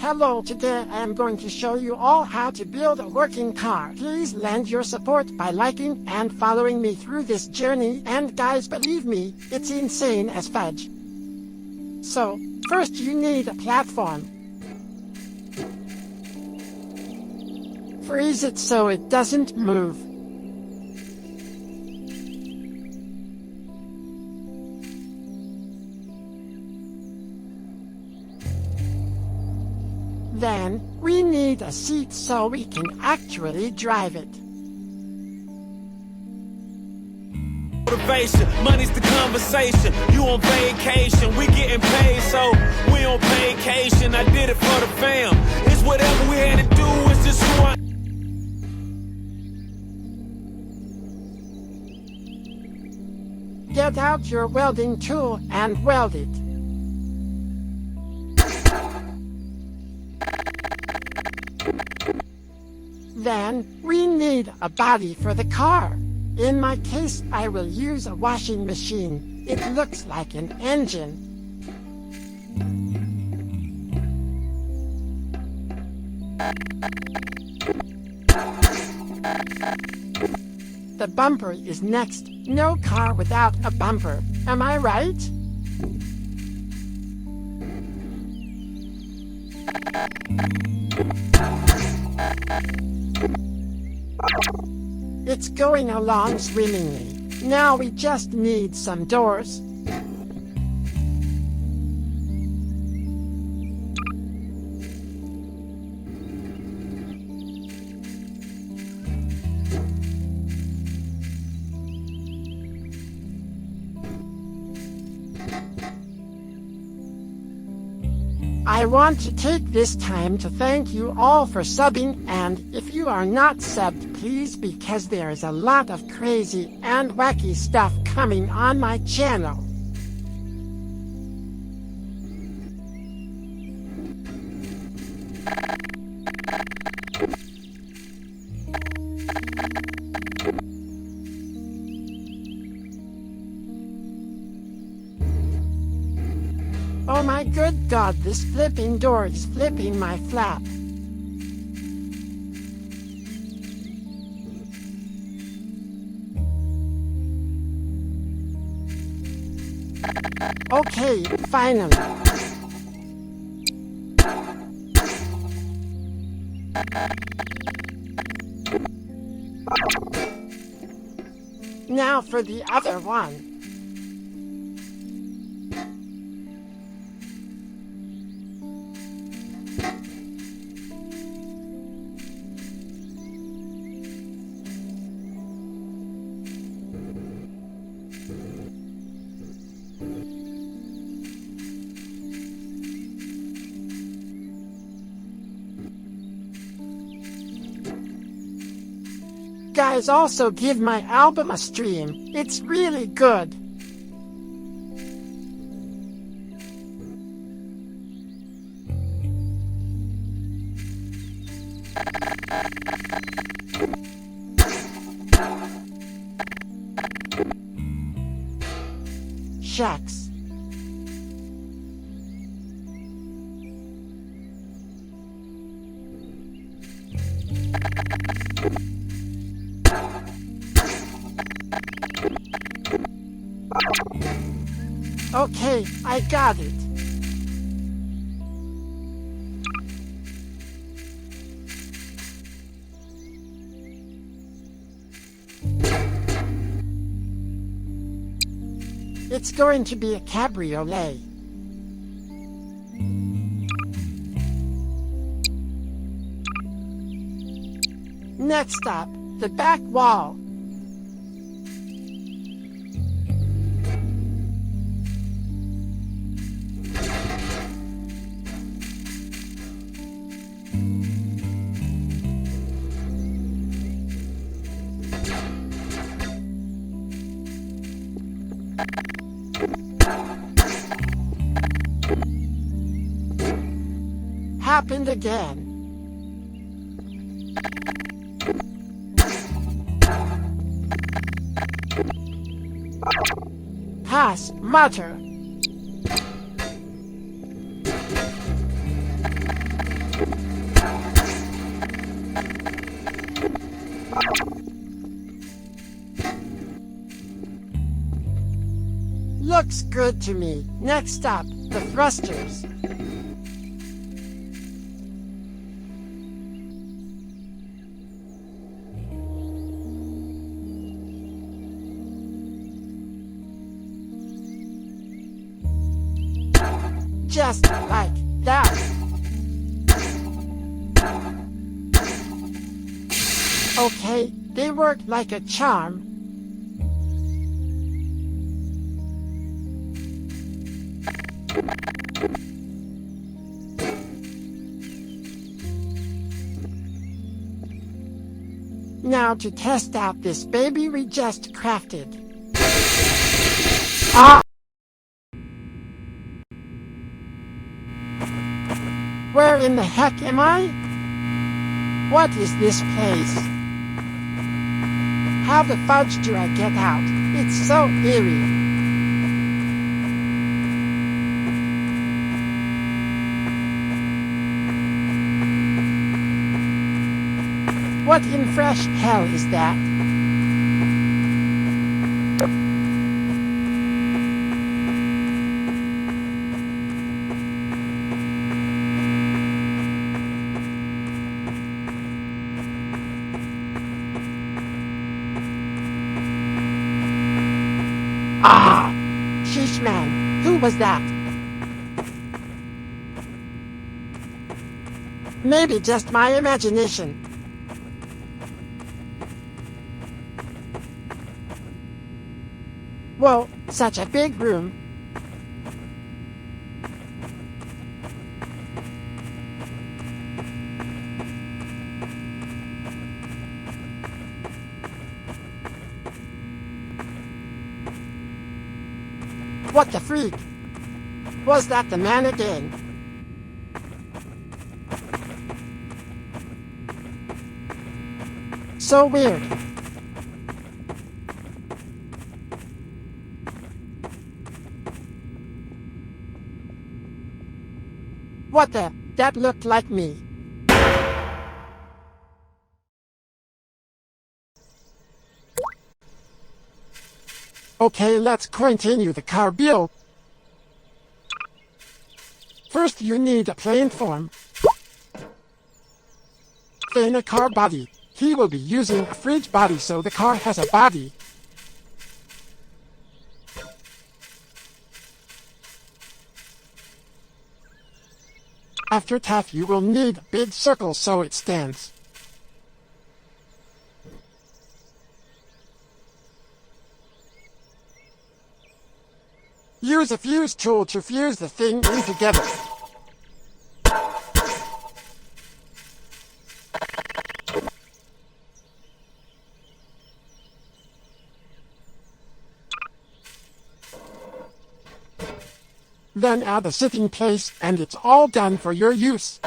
Hello, today I am going to show you all how to build a working car. Please lend your support by liking and following me through this journey, and guys, believe me, it's insane as fudge. So, first you need a platform. Freeze it so it doesn't move. Then, we need a seat so we can actually drive it. Motivation, money's the conversation. You on vacation, we getting paid, so we on vacation. I did it for the fam. It's whatever we had to do, it's just who I. Get out your welding tool and weld it. Then, we need a body for the car. In my case, I will use a washing machine. It looks like an engine. The bumper is next. No car without a bumper. Am I right? It's going along swimmingly. Now we just need some doors. I want to take this time to thank you all for subbing, and if you are not subbed, please, because there is a lot of crazy and wacky stuff coming on my channel. Oh my good God, this flipping door is flipping my flap. Okay, finally. Now for the other one. Guys, also give my album a stream. It's really good. Shucks. Okay, I got it. It's going to be a cabriolet. Next up, the back wall. Happened again. Pass, mutter. Looks good to me. Next up, the thrusters. Just like that. Okay, they work like a charm. Now to test out this baby we just crafted. Ah! Where in the heck am I? What is this place? How the fudge do I get out? It's so eerie. What in fresh hell is that? Ah! Sheesh man, who was that? Maybe just my imagination. Whoa, such a big room. What the freak? Was that the man again? So weird. What the? That looked like me. Okay, let's continue the car build. First you need a plane form. Then a car body. He will be using a fridge body so the car has a body. After that you will need a big circle so it stands. Use a fuse tool to fuse the thing in together. Then add a sitting place and it's all done for your use.